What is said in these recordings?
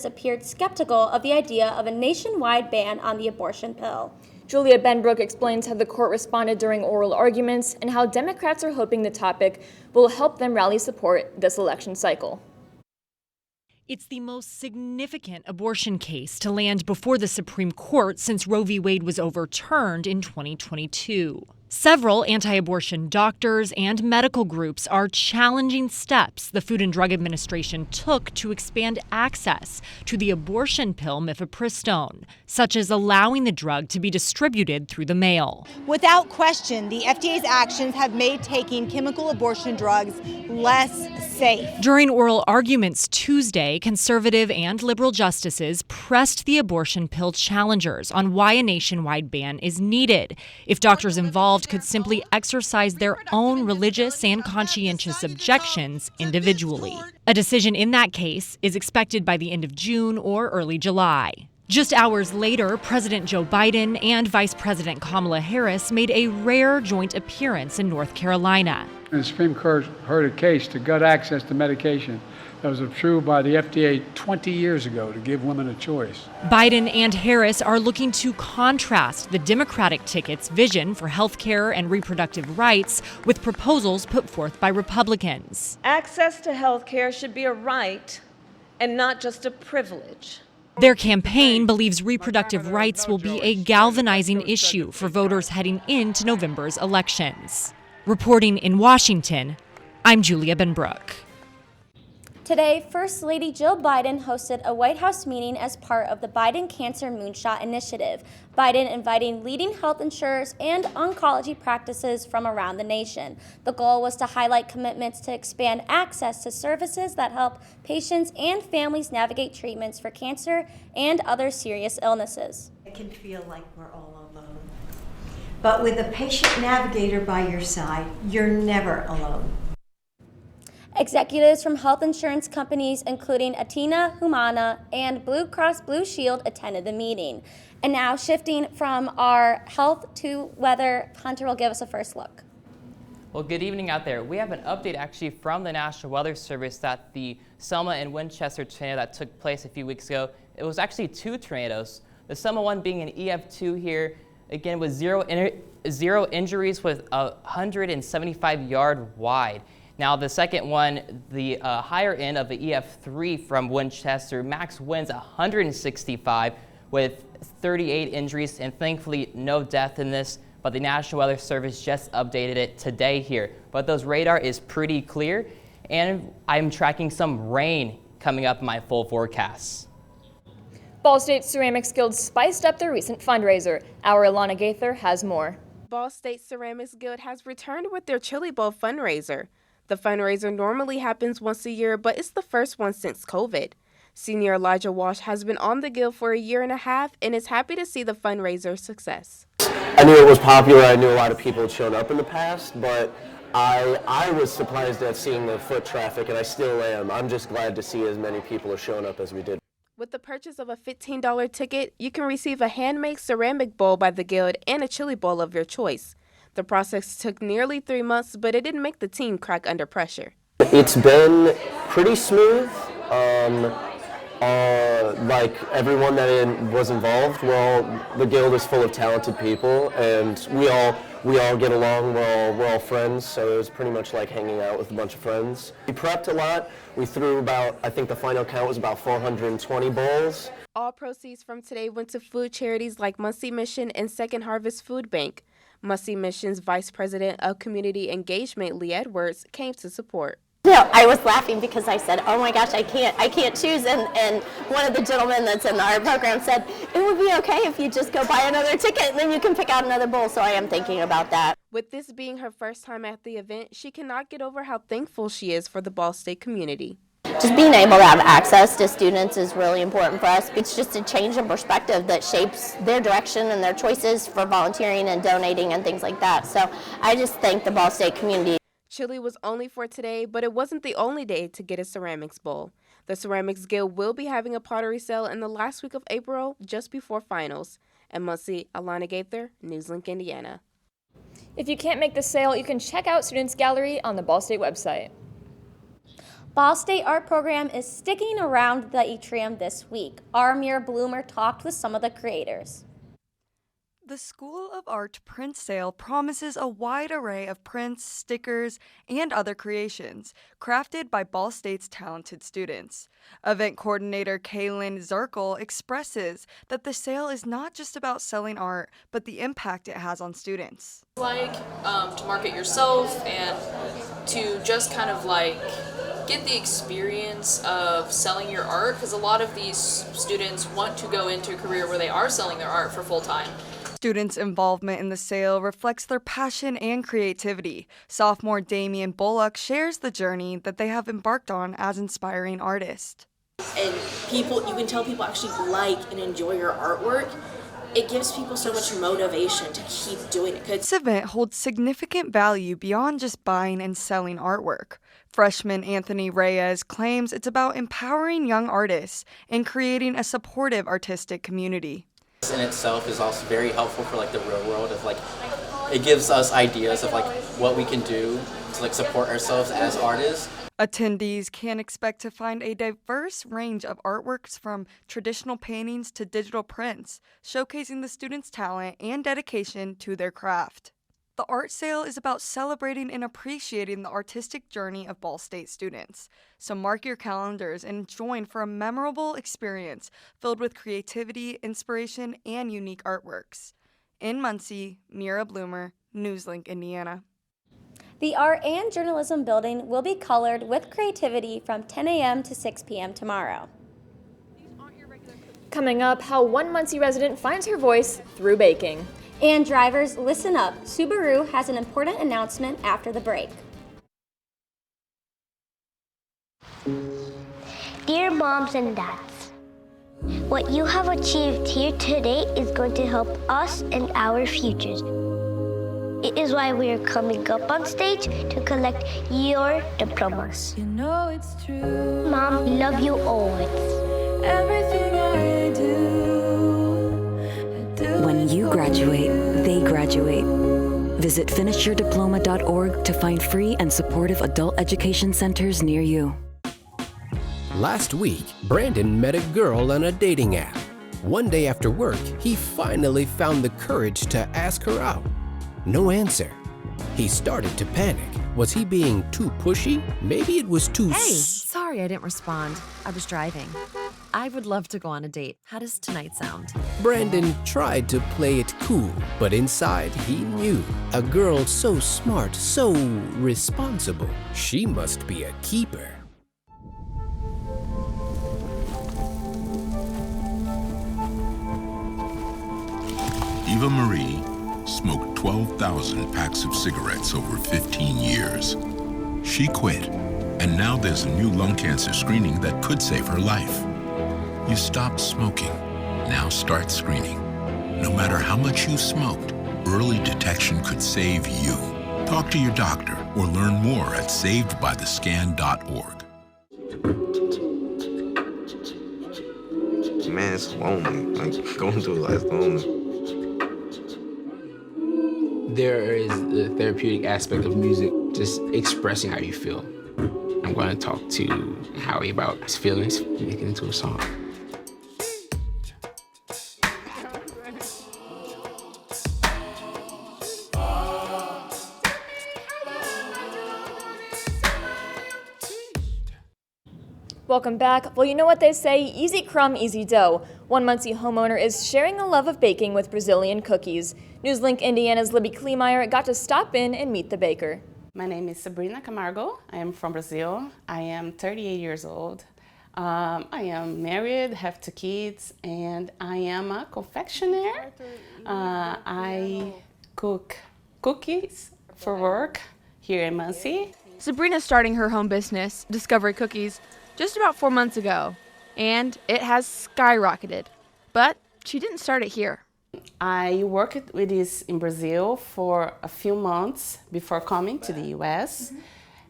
appeared skeptical of the idea of a nationwide ban on the abortion pill. Julia Benbrook explains how the court responded during oral arguments and how Democrats are hoping the topic will help them rally support this election cycle. It's the most significant abortion case to land before the Supreme Court since Roe v. Wade was overturned in 2022. Several anti-abortion doctors and medical groups are challenging steps the Food and Drug Administration took to expand access to the abortion pill mifepristone, such as allowing the drug to be distributed through the mail. Without question, the FDA's actions have made taking chemical abortion drugs less safe. During oral arguments Tuesday, conservative and liberal justices pressed the abortion pill challengers on why a nationwide ban is needed if doctors involved could simply exercise their own religious and conscientious objections individually. A decision in that case is expected by the end of June or early July. Just hours later, President Joe Biden and Vice President Kamala Harris made a rare joint appearance in North Carolina. The Supreme Court heard a case to gut access to medication that was approved by the FDA 20 years ago to give women a choice. Biden and Harris are looking to contrast the Democratic ticket's vision for health care and reproductive rights with proposals put forth by Republicans. Access to health care should be a right and not just a privilege. Their campaign believes reproductive rights will be a galvanizing issue for voters heading into November's elections. Reporting in Washington, I'm Julia Benbrook. Today, First Lady Jill Biden hosted a White House meeting as part of the Biden Cancer Moonshot Initiative. Biden inviting leading health insurers and oncology practices from around the nation. The goal was to highlight commitments to expand access to services that help patients and families navigate treatments for cancer and other serious illnesses. It can feel like we're all alone. But with a patient navigator by your side, you're never alone. Executives from health insurance companies, including Aetna, Humana, and Blue Cross Blue Shield, attended the meeting. And now, shifting from our health to weather, Hunter will give us a first look. Well, good evening out there. We have an update actually from the National Weather Service that the Selma and Winchester tornado that took place a few weeks ago, it was actually two tornadoes. The Selma one being an EF2 here, again with zero injuries with 175 yard wide. Now the second one, the higher end of the EF3 from Winchester, max winds 165 with 38 injuries and thankfully no death in this, but the National Weather Service just updated it today here. But those radar is pretty clear and I'm tracking some rain coming up in my full forecast. Ball State Ceramics Guild spiced up their recent fundraiser. Our Ilana Gaither has more. Ball State Ceramics Guild has returned with their Chili Bowl fundraiser. The fundraiser normally happens once a year, but it's the first one since COVID. Senior Elijah Walsh has been on the Guild for a year and a half and is happy to see the fundraiser success. I knew it was popular. I knew a lot of people had shown up in the past, but I was surprised at seeing the foot traffic, and I still am. I'm just glad to see as many people are showing up as we did. With the purchase of a $15 ticket, you can receive a handmade ceramic bowl by the Guild and a chili bowl of your choice. The process took nearly 3 months, but it didn't make the team crack under pressure. It's been pretty smooth. Like everyone that was involved, well, the Guild is full of talented people, and we all get along. We're all friends, so it was pretty much like hanging out with a bunch of friends. We prepped a lot. We threw about, I think the final count was about 420 bowls. All proceeds from today went to food charities like Muncie Mission and Second Harvest Food Bank. Muncie Mission's Vice President of Community Engagement, Lee Edwards, came to support. No, I was laughing because I said, oh my gosh, I can't choose. And one of the gentlemen that's in our program said, it would be okay if you just go buy another ticket and then you can pick out another bowl. So I am thinking about that. With this being her first time at the event, she cannot get over how thankful she is for the Ball State community. Just being able to have access to students is really important for us. It's just a change in perspective that shapes their direction and their choices for volunteering and donating and things like that. So I just thank the Ball State community. Chili was only for today, but it wasn't the only day to get a ceramics bowl. The Ceramics Guild will be having a pottery sale in the last week of April, just before finals. And Muncie, Alana Gaither, NewsLink, Indiana. If you can't make the sale, you can check out Students Gallery on the Ball State website. Ball State Art Program is sticking around the atrium this week. Our Mira Bloomer talked with some of the creators. The School of Art print sale promises a wide array of prints, stickers, and other creations crafted by Ball State's talented students. Event coordinator Kaylin Zirkle expresses that the sale is not just about selling art, but the impact it has on students. To market yourself and to just kind of get the experience of selling your art, because a lot of these students want to go into a career where they are selling their art for full time. Students' involvement in the sale reflects their passion and creativity. Sophomore Damian Bullock shares the journey that they have embarked on as inspiring artists. And you can tell people actually like and enjoy your artwork. It gives people so much motivation to keep doing it. This event holds significant value beyond just buying and selling artwork. Freshman Anthony Reyes claims it's about empowering young artists and creating a supportive artistic community. This in itself is also very helpful for the real world of it gives us ideas of what we can do to support ourselves as artists. Attendees can expect to find a diverse range of artworks from traditional paintings to digital prints, showcasing the students' talent and dedication to their craft. The art sale is about celebrating and appreciating the artistic journey of Ball State students. So mark your calendars and join for a memorable experience filled with creativity, inspiration, and unique artworks. In Muncie, Mira Bloomer, NewsLink, Indiana. The Art and Journalism Building will be colored with creativity from 10 a.m. to 6 p.m. tomorrow. Coming up, how one Muncie resident finds her voice through baking. And drivers, listen up. Subaru has an important announcement after the break. Dear moms and dads, what you have achieved here today is going to help us and our futures. It is why we are coming up on stage to collect your diplomas. You know it's true. Mom, love you always. Everything I do. When you graduate, they graduate. Visit finishyourdiploma.org to find free and supportive adult education centers near you. Last week, Brandon met a girl on a dating app. One day after work, he finally found the courage to ask her out. No answer. He started to panic. Was he being too pushy? Maybe it was too... Hey, sorry I didn't respond. I was driving. I would love to go on a date. How does tonight sound? Brandon tried to play it cool, but inside he knew. A girl so smart, so responsible. She must be a keeper. Eva Marie smoked 12,000 packs of cigarettes over 15 years. She quit, and now there's a new lung cancer screening that could save her life. You stopped smoking. Now start screening. No matter how much you smoked, early detection could save you. Talk to your doctor or learn more at savedbythescan.org. Man, it's lonely. Going through life lonely. There is the therapeutic aspect of music, just expressing how you feel. I'm going to talk to Howie about his feelings, make it into a song. Welcome back. Well, you know what they say, easy crumb, easy dough. One Muncie homeowner is sharing a love of baking with Brazilian cookies. NewsLink Indiana's Libby Kleemeyer got to stop in and meet the baker. My name is Sabrina Camargo. I am from Brazil. I am 38 years old. I am married, have 2 kids, and I am a confectioner. I cook cookies for work here in Muncie. Sabrina's starting her home business, Discovery Cookies, just about 4 months ago, and it has skyrocketed. But she didn't start it here. I worked with this in Brazil for a few months before coming to the US.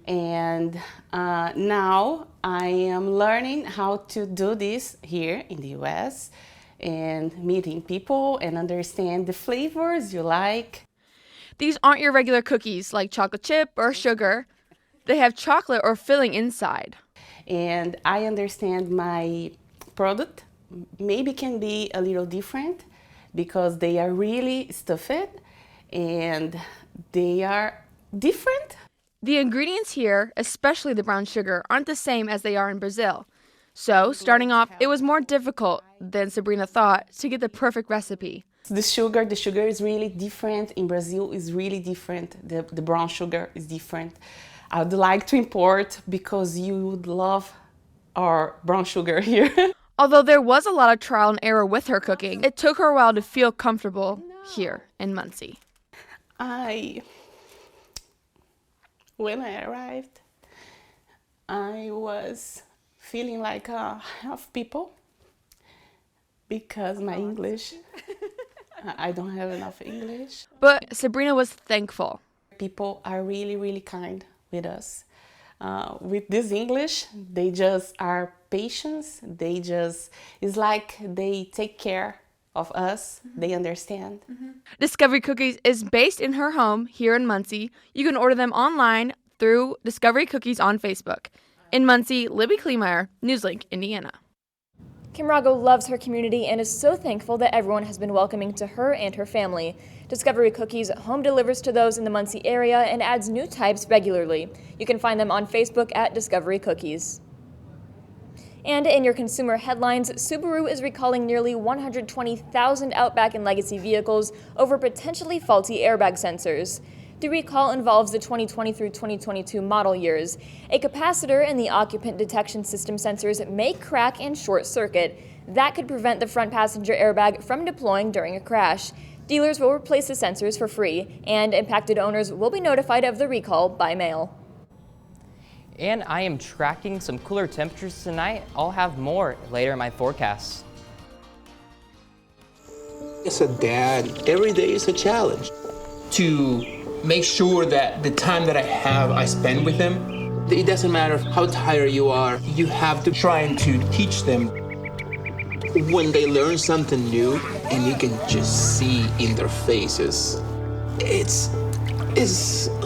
And now I am learning how to do this here in the US and meeting people and understand the flavors you like. These aren't your regular cookies like chocolate chip or sugar. They have chocolate or filling inside. and I understand my product maybe can be a little different because they are really stuffed and they are different. The ingredients here, especially the brown sugar, aren't the same as they are in Brazil. So, starting off, it was more difficult than Sabrina thought to get the perfect recipe. The sugar is really different. In Brazil, is really different. The brown sugar is different. I would like to import because you would love our brown sugar here. Although there was a lot of trial and error with her cooking, it took her a while to feel comfortable here in Muncie. When I arrived, I was feeling like half people because my English, I don't have enough English. But Sabrina was thankful. People are really, really kind with us. With this English, they just are patient. It's like they take care of us. They understand. Discovery Cookies is based in her home here in Muncie. You can order them online through Discovery Cookies on Facebook. In Muncie, Libby Kleemeyer, NewsLink, Indiana. Kimrago loves her community and is so thankful that everyone has been welcoming to her and her family. Discovery Cookies home delivers to those in the Muncie area and adds new types regularly. You can find them on Facebook at Discovery Cookies. And in your consumer headlines, Subaru is recalling nearly 120,000 Outback and Legacy vehicles over potentially faulty airbag sensors. The recall involves the 2020 through 2022 model years. A capacitor in the occupant detection system sensors may crack and short circuit. That could prevent the front passenger airbag from deploying during a crash. Dealers will replace the sensors for free, and impacted owners will be notified of the recall by mail. And I am tracking some cooler temperatures tonight. I'll have more later in my forecast. As a dad, every day is a challenge. To make sure that the time that I have, I spend with them. It doesn't matter how tired you are, you have to try and to teach them. When they learn something new, and you can just see in their faces, it's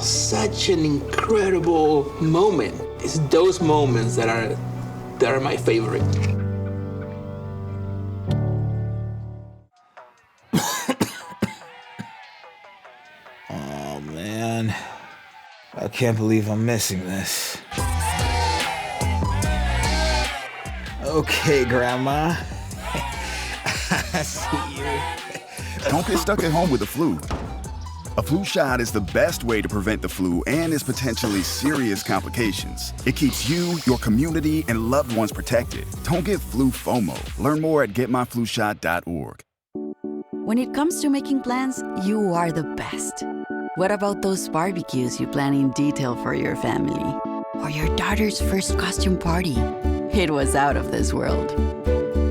such an incredible moment. It's those moments that are my favorite. Oh man, I can't believe I'm missing this. Okay, Grandma. I see you. Don't get stuck at home with the flu. A flu shot is the best way to prevent the flu and its potentially serious complications. It keeps you, your community, and loved ones protected. Don't get flu FOMO. Learn more at getmyflushot.org. When it comes to making plans, you are the best. What about those barbecues you plan in detail for your family? Or your daughter's first costume party? It was out of this world.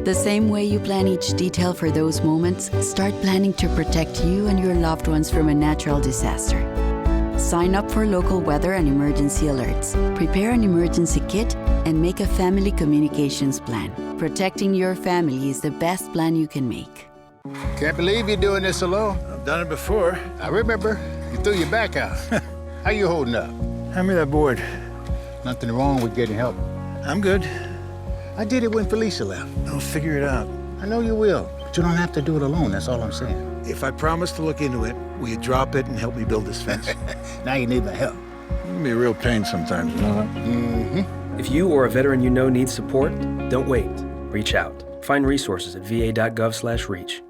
The same way you plan each detail for those moments, start planning to protect you and your loved ones from a natural disaster. Sign up for local weather and emergency alerts. Prepare an emergency kit and make a family communications plan. Protecting your family is the best plan you can make. Can't believe you're doing this alone. I've done it before. I remember. You threw your back out. How you holding up? Hand me that board. Nothing wrong with getting help. I'm good. I did it when Felicia left. I'll figure it out. I know you will, but you don't have to do it alone. That's all I'm saying. If I promise to look into it, will you drop it and help me build this fence? Now you need my help. It can be a real pain sometimes, you know that? Mm-hmm. If you or a veteran you know needs support, don't wait. Reach out. Find resources at va.gov/reach.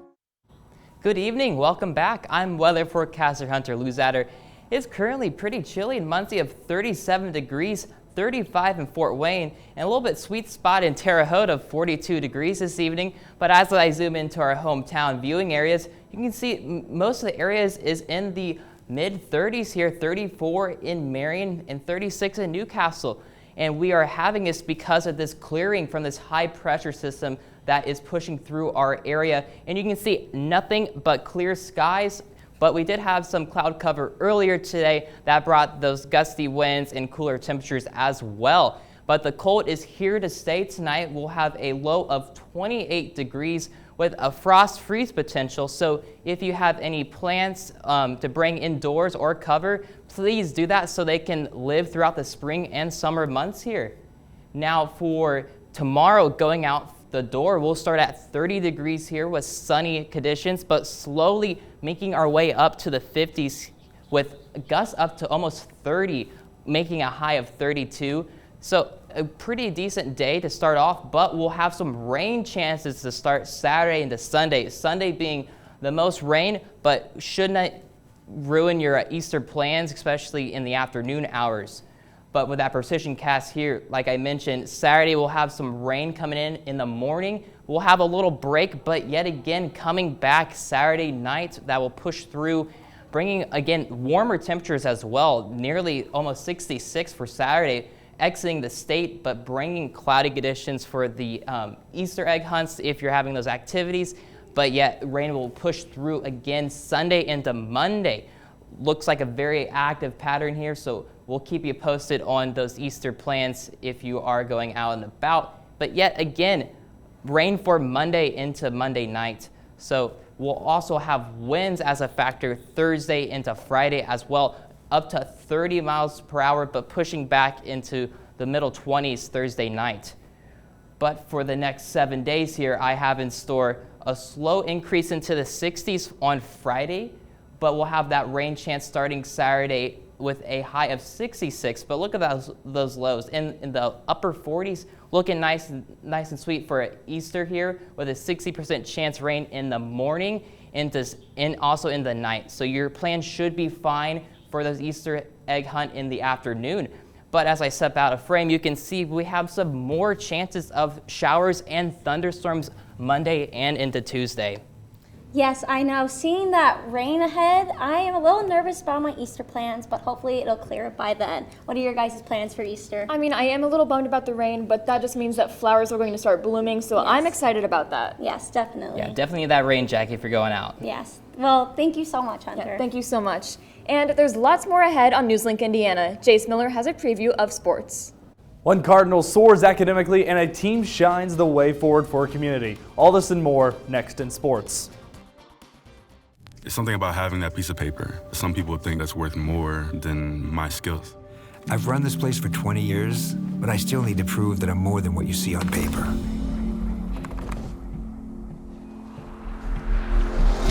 Good evening, welcome back. I'm weather forecaster Hunter Luzader. It's currently pretty chilly in Muncie of 37 degrees, 35 in Fort Wayne, and a little bit sweet spot in Terre Haute of 42 degrees this evening. But as I zoom into our hometown viewing areas, you can see most of the areas is in the mid 30s here, 34 in Marion and 36 in Newcastle. And we are having this because of this clearing from this high pressure system that is pushing through our area. And you can see nothing but clear skies. But we did have some cloud cover earlier today that brought those gusty winds and cooler temperatures as well. But the cold is here to stay tonight. We'll have a low of 28 degrees with a frost freeze potential. So if you have any plans to bring indoors or cover, please do that so they can live throughout the spring and summer months here. Now for tomorrow, going out the door, we'll start at 30 degrees here with sunny conditions, but slowly making our way up to the 50s with gusts up to almost 30, making a high of 32. So a pretty decent day to start off, but we'll have some rain chances to start Saturday into Sunday. Sunday being the most rain, but should not ruin your Easter plans, especially in the afternoon hours. But with that precision cast here, like I mentioned, Saturday we'll have some rain coming in the morning. We'll have a little break, but yet again coming back Saturday night that will push through, bringing again warmer temperatures as well, nearly almost 66 for Saturday, exiting the state, but bringing cloudy conditions for the Easter egg hunts if you're having those activities. But yet rain will push through again Sunday into Monday. Looks like a very active pattern here, so we'll keep you posted on those Easter plans if you are going out and about. But yet again, rain for Monday into Monday night. So we'll also have winds as a factor Thursday into Friday as well, up to 30 miles per hour, but pushing back into the middle 20s Thursday night. But for the next 7 days here, I have in store a slow increase into the 60s on Friday, but we'll have that rain chance starting Saturday with a high of 66. But look at those lows in the upper 40s, looking nice and sweet for Easter here, with a 60% chance rain in the morning and also in the night. So your plan should be fine for those Easter egg hunt in the afternoon. But as I step out of frame, you can see we have some more chances of showers and thunderstorms Monday and into Tuesday. Yes, I know. Seeing that rain ahead, I am a little nervous about my Easter plans, but hopefully it'll clear up by then. What are your guys' plans for Easter? I mean, I am a little bummed about the rain, but that just means that flowers are going to start blooming, so yes. I'm excited about that. Yes, definitely. Yeah, definitely need that rain jacket if you're going out. Yes. Well, thank you so much, Hunter. Yeah, thank you so much. And there's lots more ahead on NewsLink Indiana. Jace Miller has a preview of sports. One Cardinal soars academically and a team shines the way forward for a community. All this and more next in sports. It's something about having that piece of paper. Some people think that's worth more than my skills. I've run this place for 20 years, but I still need to prove that I'm more than what you see on paper.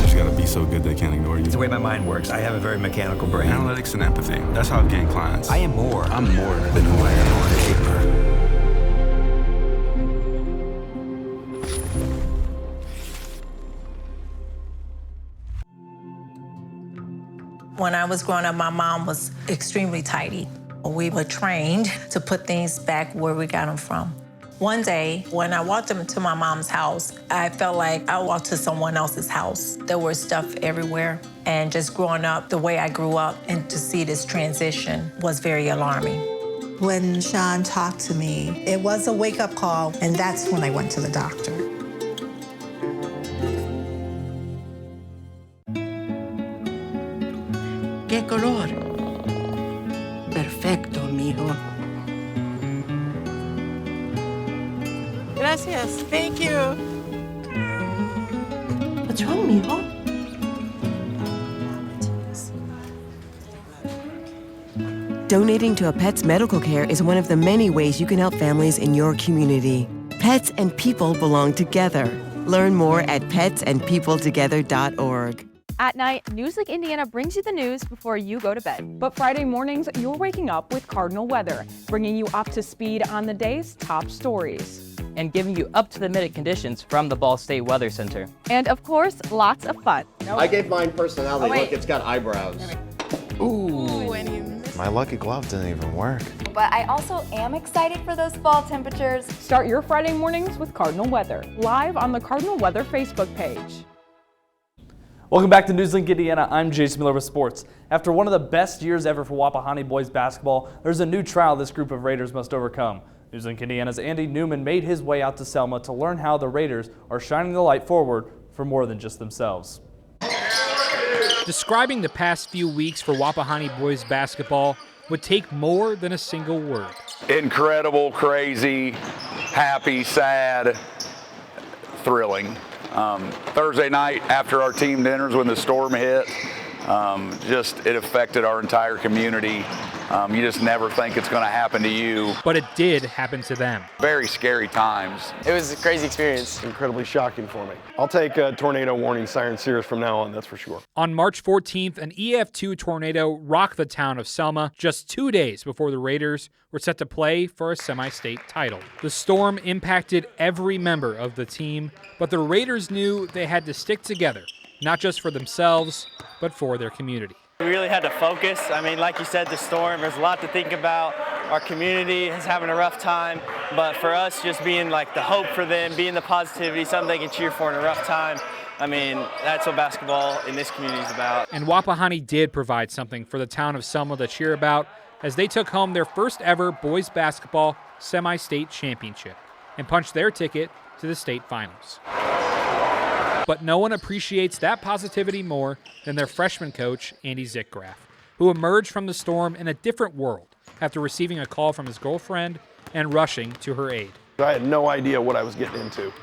You gotta be so good they can't ignore you. It's the way my mind works. I have a very mechanical brain. Analytics and empathy. That's how I've gained clients. I am more. I'm more than who I am on paper. When I was growing up, my mom was extremely tidy. We were trained to put things back where we got them from. One day, when I walked into my mom's house, I felt like I walked to someone else's house. There was stuff everywhere. And just growing up the way I grew up, and to see this transition was very alarming. When Sean talked to me, it was a wake-up call, and that's when I went to the doctor. ¿Qué color? Perfecto, mijo. Gracias. Thank you. What's wrong, mijo? Donating to a pet's medical care is one of the many ways you can help families in your community. Pets and people belong together. Learn more at petsandpeopletogether.org. At night, NewsLink Indiana brings you the news before you go to bed. But Friday mornings, you're waking up with Cardinal weather, bringing you up to speed on the day's top stories. And giving you up-to-the-minute conditions from the Ball State Weather Center. And of course, lots of fun. I gave mine personality. Look, it's got eyebrows. Ooh. My lucky glove didn't even work. But I also am excited for those fall temperatures. Start your Friday mornings with Cardinal Weather, live on the Cardinal Weather Facebook page. Welcome back to NewsLink Indiana. I'm Jason Miller with sports. After one of the best years ever for Wapahani boys basketball, there's a new trial this group of Raiders must overcome. NewsLink Indiana's Andy Newman made his way out to Selma to learn how the Raiders are shining the light forward for more than just themselves. Describing the past few weeks for Wapahani boys basketball would take more than a single word. Incredible, crazy, happy, sad, thrilling. Thursday night after our team dinners when the storm hit, it affected our entire community. You just never think it's going to happen to you. But it did happen to them. Very scary times. It was a crazy experience. Incredibly shocking for me. I'll take a tornado warning siren serious from now on, that's for sure. On March 14th, an EF2 tornado rocked the town of Selma just 2 days before the Raiders were set to play for a semi-state title. The storm impacted every member of the team, but the Raiders knew they had to stick together, not just for themselves, but for their community. We really had to focus. I mean, like you said, the storm, there's a lot to think about. Our community is having a rough time, but for us, just being like the hope for them, being the positivity, something they can cheer for in a rough time. I mean, that's what basketball in this community is about. And Wapahani did provide something for the town of Selma to cheer about as they took home their first ever boys basketball semi-state championship and punched their ticket to the state finals. But no one appreciates that positivity more than their freshman coach, Andy Zickgraf, who emerged from the storm in a different world after receiving a call from his girlfriend and rushing to her aid. I had no idea what I was getting into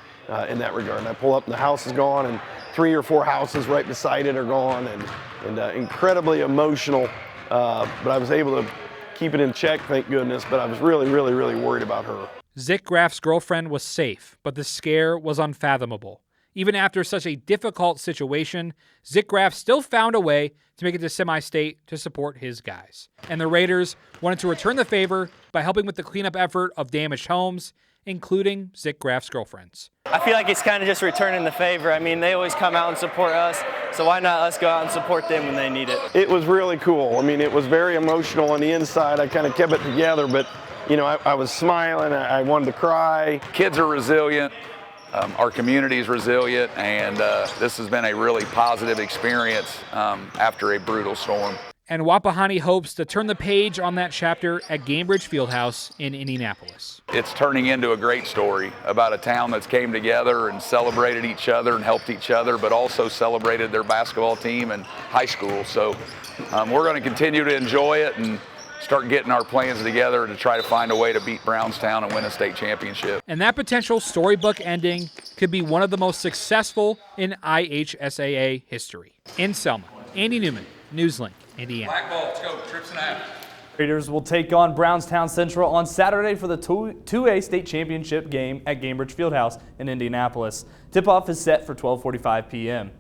in that regard. And I pull up and the house is gone and 3 or 4 houses right beside it are gone and incredibly emotional. But I was able to keep it in check, thank goodness, but I was really worried about her. Zickgraf's girlfriend was safe, but the scare was unfathomable. Even after such a difficult situation, Zickgraf still found a way to make it to semi-state to support his guys. And the Raiders wanted to return the favor by helping with the cleanup effort of damaged homes, including Zickgraf's girlfriends. I feel like it's kind of just returning the favor. I mean, they always come out and support us, so why not us go out and support them when they need it? It was really cool. I mean, it was very emotional on the inside. I kind of kept it together, but, you know, I was smiling. I wanted to cry. Kids are resilient. Our community is resilient, and this has been a really positive experience after a brutal storm. And Wapahani hopes to turn the page on that chapter at Gainbridge Fieldhouse in Indianapolis. It's turning into a great story about a town that's came together and celebrated each other and helped each other, but also celebrated their basketball team and high school. So we're going to continue to enjoy it and start getting our plans together to try to find a way to beat Brownstown and win a state championship. And that potential storybook ending could be one of the most successful in IHSAA history. In Selma, Andy Newman, NewsLink, Indiana. Black ball, let's go, trips and a half. Raiders will take on Brownstown Central on Saturday for the 2A state championship game at Gainbridge Fieldhouse in Indianapolis. Tip-off is set for 12:45 p.m.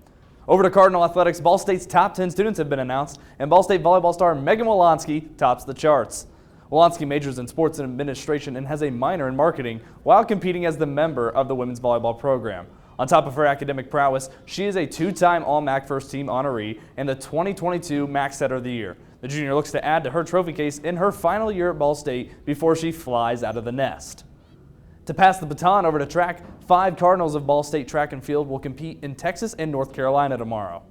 Over to Cardinal Athletics, Ball State's top 10 students have been announced, and Ball State volleyball star Megan Wolanski tops the charts. Wolanski majors in sports and administration and has a minor in marketing while competing as the member of the women's volleyball program. On top of her academic prowess, she is a 2-time All-MAC first team honoree and the 2022 MAC Setter of the Year. The junior looks to add to her trophy case in her final year at Ball State before she flies out of the nest. To pass the baton over to track, 5 Cardinals of Ball State track and field will compete in Texas and North Carolina tomorrow.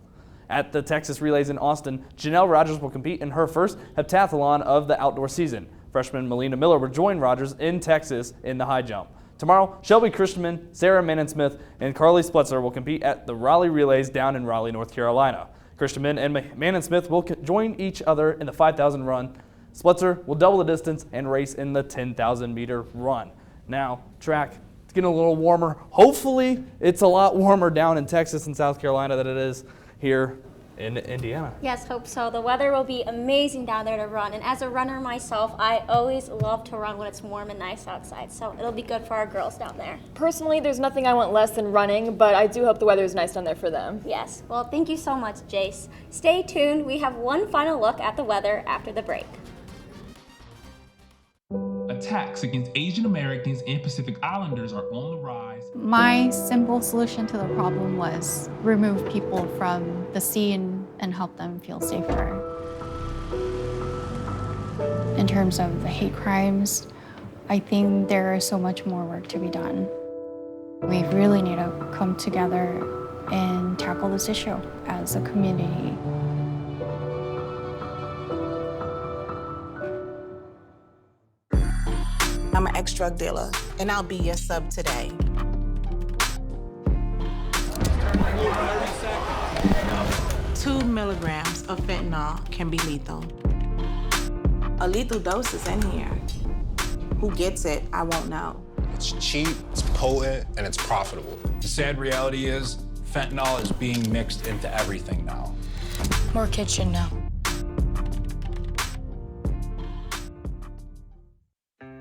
At the Texas Relays in Austin, Janelle Rogers will compete in her first heptathlon of the outdoor season. Freshman Melina Miller will join Rogers in Texas in the high jump. Tomorrow, Shelby Christman, Sarah Mannen-Smith, and Carly Splitzer will compete at the Raleigh Relays down in Raleigh, North Carolina. Christman and Mannen-Smith will join each other in the 5,000 run. Splitzer will double the distance and race in the 10,000 meter run. Now, track, it's getting a little warmer. Hopefully, it's a lot warmer down in Texas and South Carolina than it is here in Indiana. Yes, hope so. The weather will be amazing down there to run. And as a runner myself, I always love to run when it's warm and nice outside. So it'll be good for our girls down there. Personally, there's nothing I want less than running, but I do hope the weather is nice down there for them. Yes. Well, thank you so much, Jace. Stay tuned. We have one final look at the weather after the break. Attacks against Asian Americans and Pacific Islanders are on the rise. My simple solution to the problem was remove people from the scene and help them feel safer. In terms of the hate crimes, I think there is so much more work to be done. We really need to come together and tackle this issue as a community. I'm an ex-drug dealer, and I'll be your sub today. Two milligrams of fentanyl can be lethal. A lethal dose is in here. Who gets it, I won't know. It's cheap, it's potent, and it's profitable. The sad reality is, fentanyl is being mixed into everything now. More kids should know.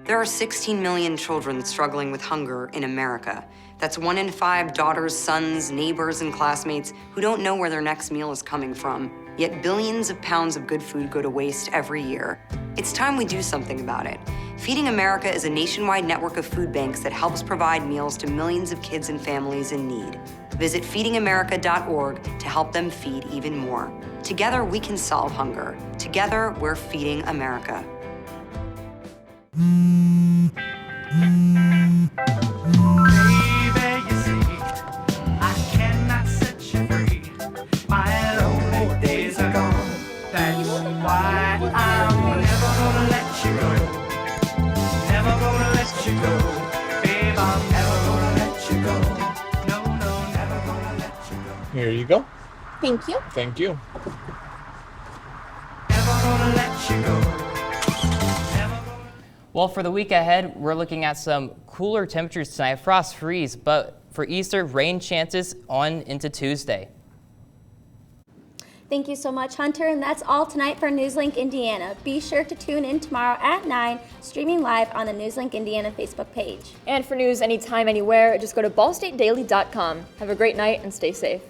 There are 16 million children struggling with hunger in America. That's 1 in 5 daughters, sons, neighbors, and classmates who don't know where their next meal is coming from. Yet billions of pounds of good food go to waste every year. It's time we do something about it. Feeding America is a nationwide network of food banks that helps provide meals to millions of kids and families in need. Visit feedingamerica.org to help them feed even more. Together, we can solve hunger. Together, we're feeding America. Here you go. Thank you. Thank you. Well, for the week ahead, we're looking at some cooler temperatures tonight. Frost freeze, but for Easter, rain chances on into Tuesday. Thank you so much, Hunter, and that's all tonight for NewsLink Indiana. Be sure to tune in tomorrow at 9, streaming live on the NewsLink Indiana Facebook page. And for news anytime, anywhere, just go to ballstatedaily.com. Have a great night and stay safe.